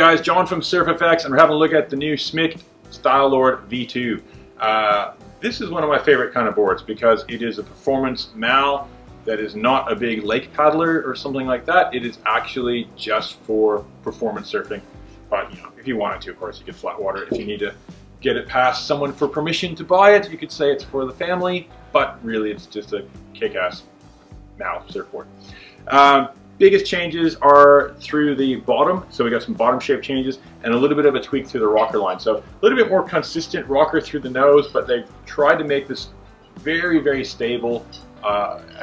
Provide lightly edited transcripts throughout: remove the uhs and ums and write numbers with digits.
guys, John from SurfFX, and we're having a look at the new Smick Style Lord V2. This is one of my favorite kind of boards because it is a performance mal that is not a big lake paddler or something like that. It is actually just for performance surfing. But you know, if you wanted to, of course, you could flat water it. If you need to get it past someone for permission to buy it, you could say it's for the family, but really it's just a kick-ass mal surfboard. Biggest changes are through the bottom, so we got some bottom shape changes and a little bit of a tweak through the rocker line. So a little bit more consistent rocker through the nose, but they've tried to make this very, very stable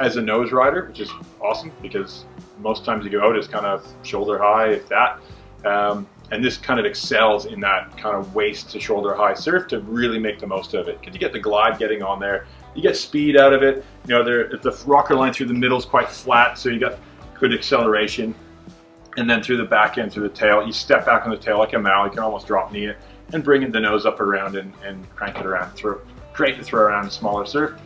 as a nose rider, which is awesome because most times you go out it's kind of shoulder high, if that. And this kind of excels in that kind of waist to shoulder high surf to really make the most of it. Because you get the glide getting on there, you get speed out of it. You know, the rocker line through the middle is quite flat, so you got good acceleration. And then through the back end, through the tail, you step back on the tail like a mal. You can almost drop knee it and bring the nose up around and crank it around. Great to throw around in smaller surf.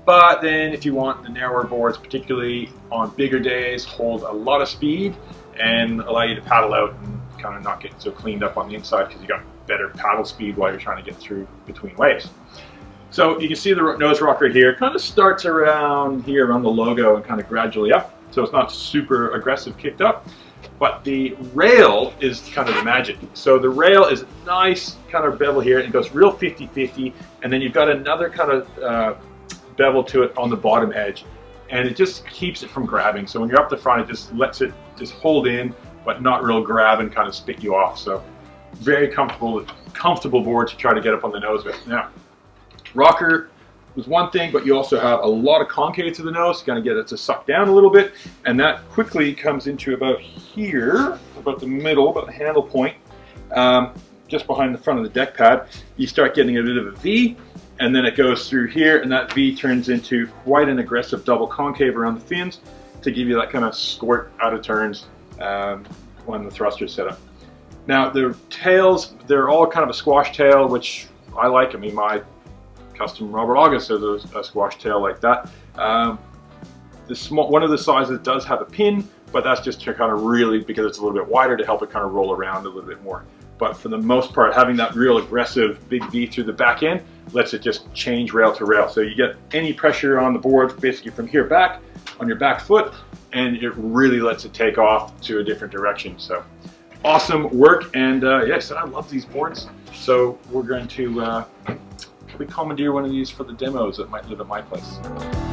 But then if you want the narrower boards, particularly on bigger days, hold a lot of speed and allow you to paddle out and kind of not get so cleaned up on the inside because you got better paddle speed while you're trying to get through between waves. So you can see the nose rocker here kind of starts around here around the logo and kind of gradually up. So it's not super aggressive kicked up, but the rail is kind of the magic. So the rail is a nice kind of bevel here and it goes real 50-50, and then you've got another kind of bevel to it on the bottom edge, and it just keeps it from grabbing. So when you're up the front, it just lets it just hold in, but not real grab and kind of spit you off. So very comfortable board to try to get up on the nose with. Now, rocker was one thing, but you also have a lot of concave to the nose to kind of get it to suck down a little bit, and that quickly comes into about here, about the middle, about the handle point, just behind the front of the deck pad. You start getting a bit of a V, and then it goes through here, and that V turns into quite an aggressive double concave around the fins to give you that kind of squirt out of turns when the thruster's set up. Now the tails, they're all kind of a squash tail, which I like. I mean, my custom Robert August has a squash tail like that. One of the sizes does have a pin, but that's just to kind of really, because it's a little bit wider, to help it kind of roll around a little bit more. But for the most part, having that real aggressive big V through the back end lets it just change rail to rail. So you get any pressure on the board basically from here back on your back foot, and it really lets it take off to a different direction. So awesome work, and yes, I love these boards. So we're going to we commandeer one of these for the demos that might live at my place.